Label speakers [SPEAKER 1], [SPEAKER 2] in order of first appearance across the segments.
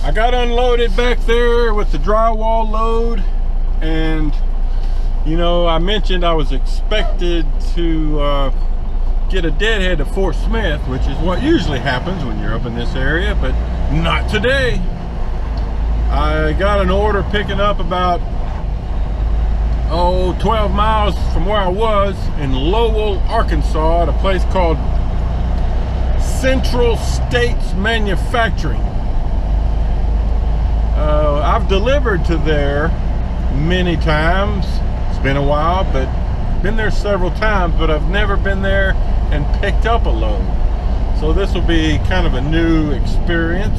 [SPEAKER 1] I got unloaded back there with the drywall load, and you know, I mentioned I was expected to get a deadhead to Fort Smith, which is what usually happens when you're up in this area, but not today. I got an order picking up about 12 miles from where I was in Lowell, Arkansas, at a place called Central States Manufacturing. I've delivered to there many times. It's been a while, but been there several times, but I've never been there and picked up a load. So this will be kind of a new experience.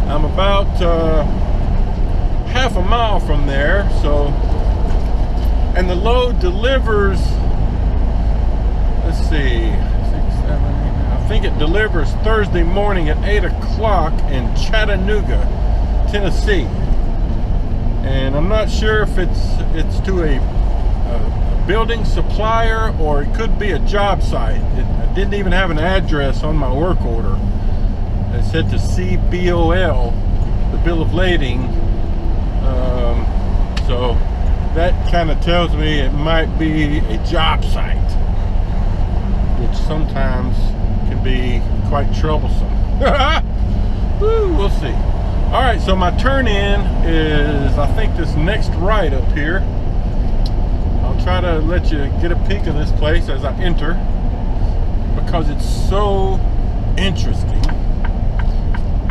[SPEAKER 1] I'm about half a mile from there, so, and the load delivers, let's see, 6, 7, 8, I think it delivers Thursday morning at 8 o'clock in Chattanooga, Tennessee. And I'm not sure if it's to a building supplier, or it could be a job site. It didn't even have an address on my work order. It said to CBOL, the bill of lading. So that kind of tells me it might be a job site, which sometimes can be quite troublesome. Woo, we'll see. All right, so my turn in is, I think, this next right up here. I'll try to let you get a peek of this place as I enter, because it's so interesting.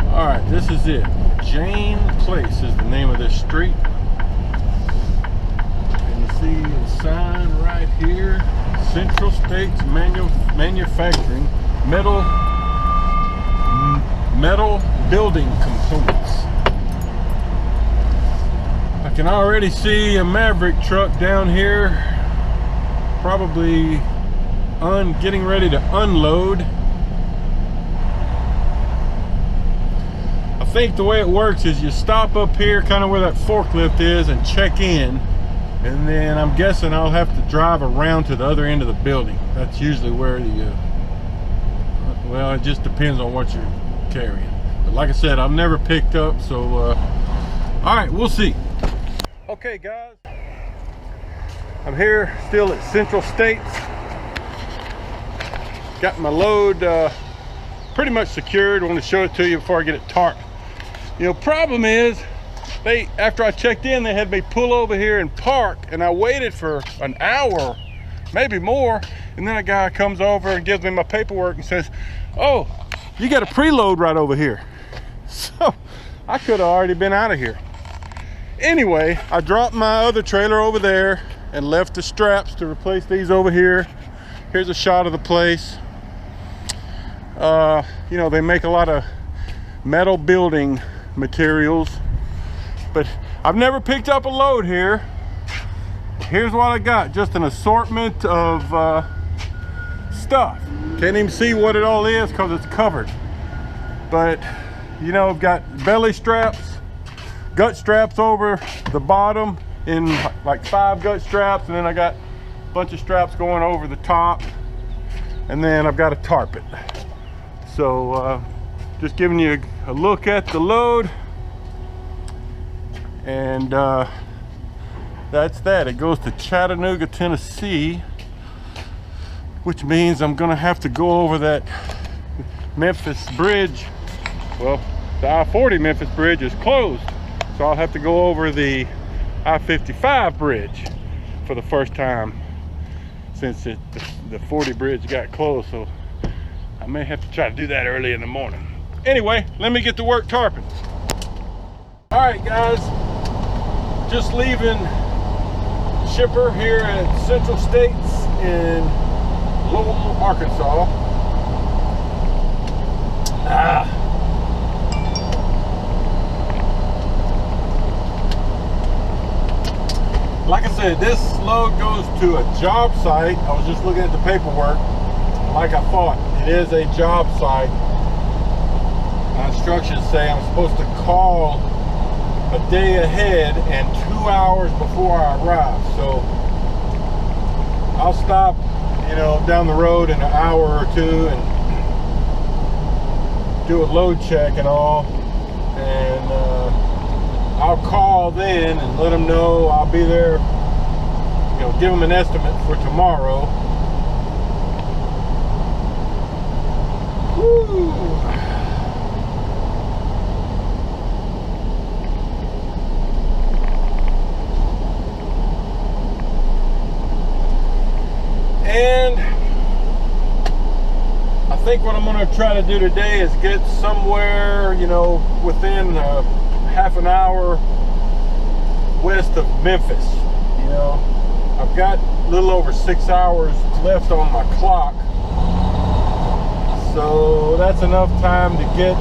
[SPEAKER 1] All right, this is it. Jane Place is the name of this street. And you see the sign right here, Central States Manufacturing, metal building components. I can already see a Maverick truck down here, probably getting ready to unload. I think the way it works is you stop up here kind of where that forklift is and check in, and then I'm guessing I'll have to drive around to the other end of the building. That's usually where the well, it just depends on what you're carrying. But like I said, I've never picked up, so all right, we'll see. Okay guys, I'm here still at Central States. Got my load pretty much secured. I want to show it to you before I get it tarped. You know, problem is, after I checked in, they had me pull over here and park, and I waited for an hour, maybe more, and then a guy comes over and gives me my paperwork and says, oh, you got a preload right over here. So I could have already been out of here. Anyway, I dropped my other trailer over there and left the straps to replace these over here. Here's a shot of the place. You know, they make a lot of metal building materials, but I've never picked up a load here. Here's what I got, just an assortment of stuff. Can't even see what it all is because it's covered. But you know, I've got belly straps, gut straps over the bottom in like 5 gut straps, and then I got a bunch of straps going over the top, and then I've got to tarp it. So just giving you a look at the load, and that's that. It goes to Chattanooga, Tennessee, which means I'm gonna have to go over that Memphis bridge. Well, the I-40 Memphis bridge is closed, so I'll have to go over the I-55 bridge for the first time since the 40 bridge got closed. So I may have to try to do that early in the morning. Anyway, let me get to work tarping. All right, guys, just leaving shipper here at Central States in Lowell, Arkansas. Like I said, this load goes to a job site. I was just looking at the paperwork. Like I thought, it is a job site. My instructions say I'm supposed to call a day ahead and 2 hours before I arrive. So I'll stop, you know, down the road in an hour or two and do a load check and all, and I'll call then and let them know I'll be there. You know, give them an estimate for tomorrow. Woo. And I think what I'm going to try to do today is get somewhere, you know, within half an hour west of Memphis. You know, I've got a little over 6 hours left on my clock, so that's enough time to get,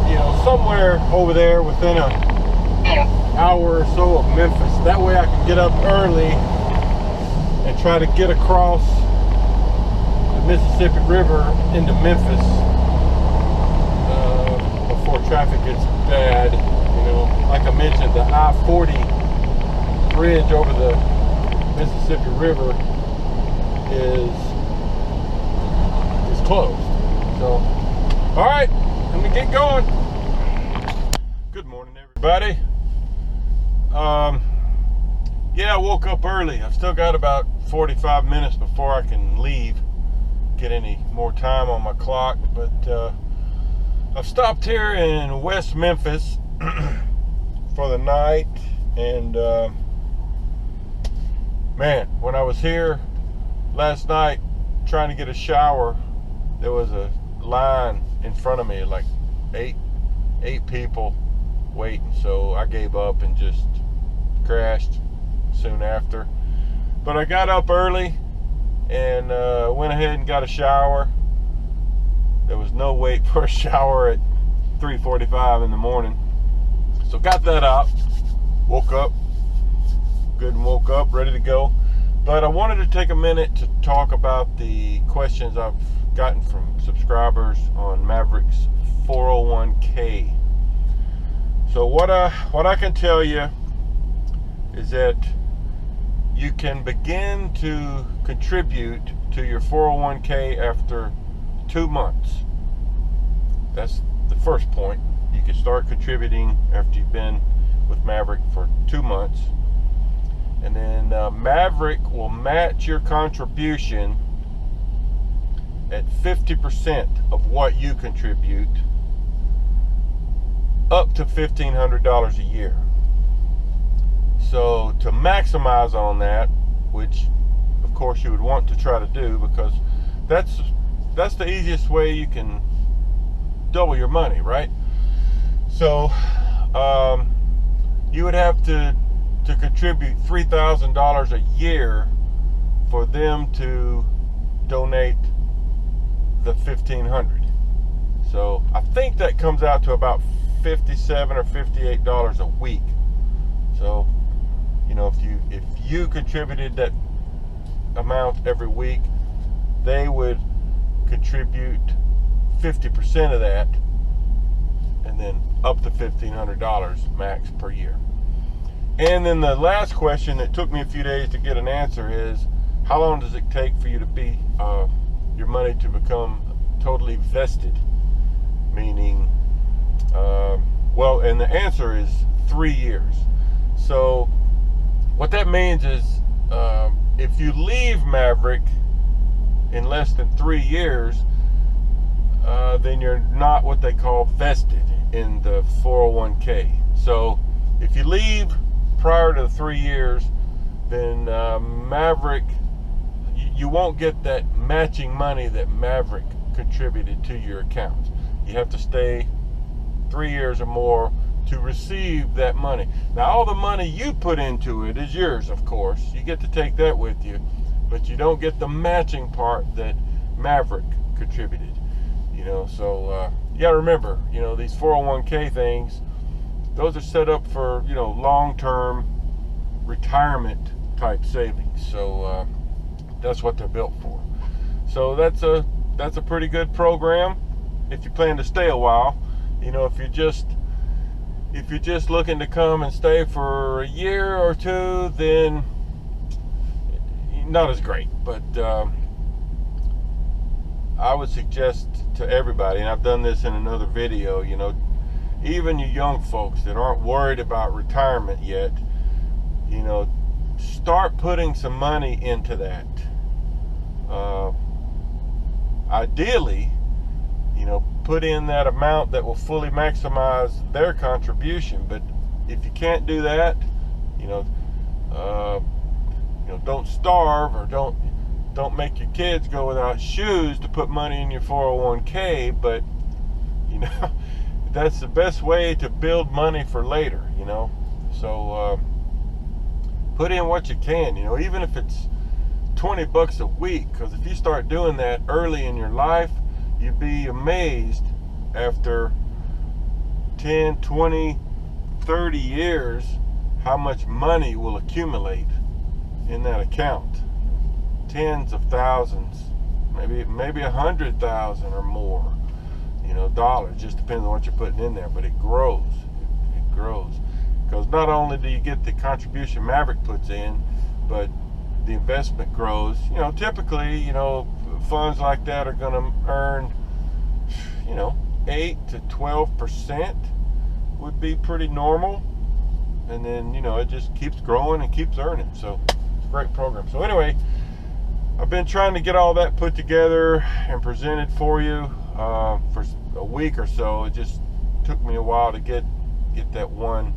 [SPEAKER 1] you know, somewhere over there within an hour or so of Memphis. That way I can get up early and try to get across the Mississippi River into Memphis before traffic gets bad. You know, like I mentioned, the I-40 bridge over the Mississippi River is closed. So, all right, let me get going. Good morning, everybody. Yeah, I woke up early. I've still got about 45 minutes before I can leave, get any more time on my clock, but I've stopped here in West Memphis for the night, and man, when I was here last night trying to get a shower, there was a line in front of me, like eight people waiting, so I gave up and just crashed soon after. But I got up early and went ahead and got a shower. There was no wait for a shower at 3:45 in the morning, so got that out, woke up good and woke up ready to go. But I wanted to take a minute to talk about the questions I've gotten from subscribers on Maverick's 401k. So what I can tell you is that you can begin to contribute to your 401k after 2 months. That's the first point. You can start contributing after you've been with Maverick for 2 months. And then Maverick will match your contribution at 50% of what you contribute, up to $1,500 a year. So to maximize on that, which of course you would want to try to do, because that's the easiest way you can double your money, right? So you would have to contribute $3,000 a year for them to donate the $1,500. So I think that comes out to about $57 or $58 a week. So, you know, if you contributed that amount every week, they would contribute 50% of that, and then up to $1,500 max per year. And then the last question that took me a few days to get an answer is, how long does it take for you to be your money to become totally vested? Meaning, well, and the answer is 3 years. So what that means is, if you leave Maverick in less than 3 years, then you're not what they call vested in the 401k. So if you leave prior to the 3 years, then Maverick, you won't get that matching money that Maverick contributed to your account. You have to stay 3 years or more to receive that money. Now, all the money you put into it is yours, of course. You get to take that with you, but you don't get the matching part that Maverick contributed. You know, so you gotta remember, you know, these 401k things, those are set up for, you know, long-term retirement type savings. So that's what they're built for. So that's a pretty good program if you plan to stay a while. You know, if you're just looking to come and stay for a year or two, then not as great. But I would suggest to everybody, and I've done this in another video, you know, even you young folks that aren't worried about retirement yet, you know, start putting some money into that. Ideally, you know, put in that amount that will fully maximize their contribution. But if you can't do that, you know, don't starve, or don't make your kids go without shoes to put money in your 401k. But you know, that's the best way to build money for later. You know, so put in what you can. You know, even if it's $20 a week, because if you start doing that early in your life, you'd be amazed after 10, 20, 30 years how much money will accumulate in that account. Tens of thousands, maybe 100,000 or more, you know, dollars. Just depends on what you're putting in there, but it grows. It grows, because not only do you get the contribution Maverick puts in, but the investment grows. You know, typically, you know, funds like that are going to earn, you know, 8 to 12% would be pretty normal, and then, you know, it just keeps growing and keeps earning. So it's a great program. So anyway, I've been trying to get all that put together and presented for you for a week or so. It just took me a while to get that one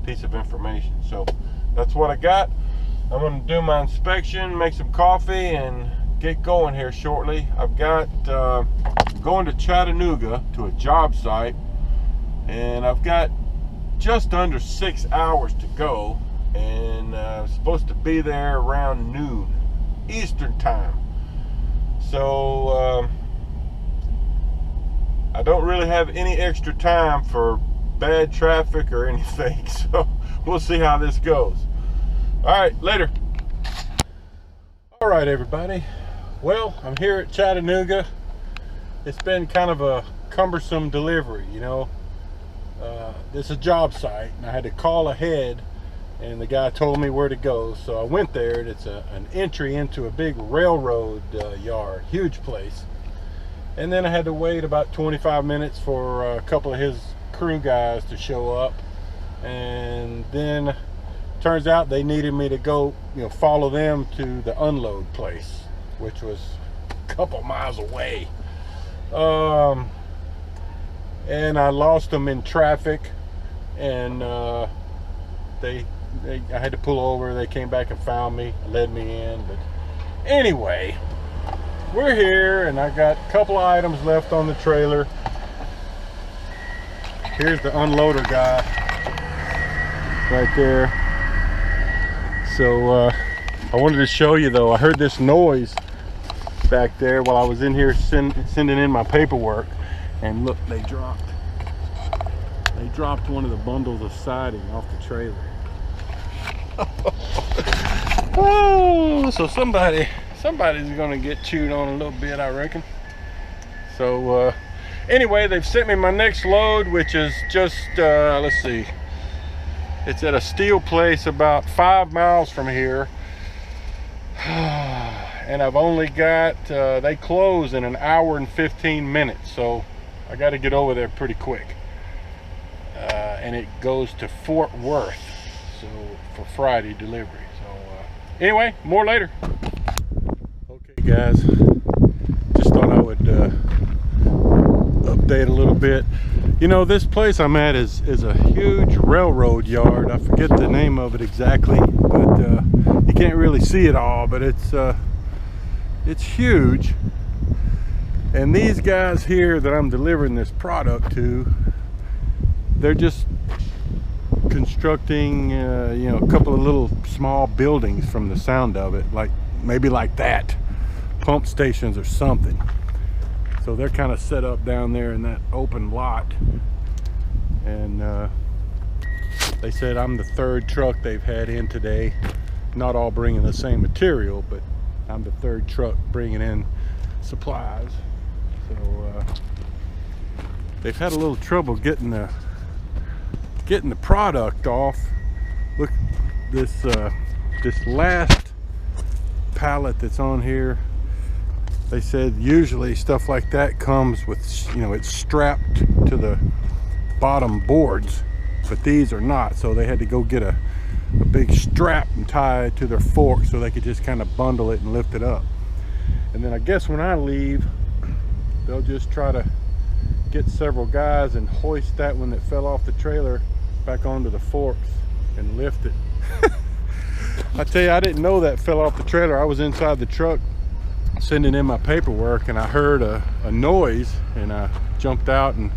[SPEAKER 1] piece of information. So that's what I got. I'm going to do my inspection, make some coffee, and get going here shortly. I've got going to Chattanooga to a job site, and I've got just under 6 hours to go, and I'm supposed to be there around noon Eastern time. So I don't really have any extra time for bad traffic or anything, so we'll see how this goes. All right, later. All right, everybody. Well, I'm here at Chattanooga. It's been kind of a cumbersome delivery, you know. This is a job site, and I had to call ahead, and the guy told me where to go. So I went there, and it's an entry into a big railroad yard, huge place. And then I had to wait about 25 minutes for a couple of his crew guys to show up, and then turns out they needed me to go, you know, follow them to the unload place, which was a couple miles away. And I lost them in traffic, and I had to pull over. They came back and found me, led me in. But anyway, we're here, and I got a couple of items left on the trailer. Here's the unloader guy right there. So I wanted to show you, though. I heard this noise back there while I was in here sending in my paperwork, and look, they dropped one of the bundles of siding off the trailer. Oh, so somebody's gonna get chewed on a little bit, I reckon. So anyway, they've sent me my next load, which is just let's see, it's at a steel place about 5 miles from here. And I've only got, they close in 1 hour and 15 minutes, so I got to get over there pretty quick. And it goes to Fort Worth, so for Friday delivery. So anyway, more later. Okay, guys, just thought I would update a little bit. You know, this place I'm at is a huge railroad yard. I forget the name of it exactly, but you can't really see it all, but it's huge. And these guys here that I'm delivering this product to, they're just constructing you know, a couple of little small buildings from the sound of it, like maybe like that, pump stations or something. So they're kind of set up down there in that open lot, and they said I'm the 3rd truck they've had in today, not all bringing the same material, but I'm the 3rd truck bringing in supplies. So they've had a little trouble getting the product off. Look, this last pallet that's on here, They said usually stuff like that comes with, you know, it's strapped to the bottom boards, but these are not, so they had to go get a big strap and tie it to their fork so they could just kind of bundle it and lift it up. And then I guess when I leave, they'll just try to get several guys and hoist that one that fell off the trailer back onto the forks and lift it. I tell you, I didn't know that fell off the trailer. I was inside the truck sending in my paperwork, and I heard a noise, and I jumped out and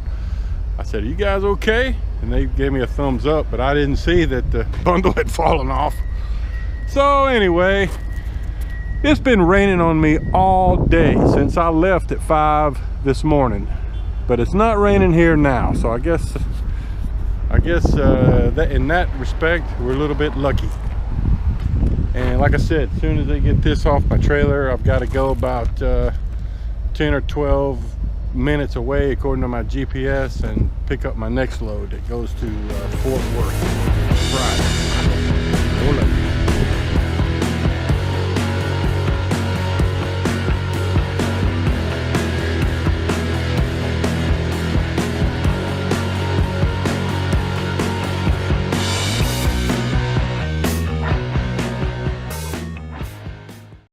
[SPEAKER 1] I said, "Are you guys okay?" And they gave me a thumbs up, but I didn't see that the bundle had fallen off. So anyway, it's been raining on me all day since I left at 5 this morning, but it's not raining here now, so I guess that in that respect we're a little bit lucky. And like I said, as soon as they get this off my trailer, I've got to go about 10 or 12 minutes away according to my GPS and pick up my next load that goes to Fort Worth Friday. Hold up.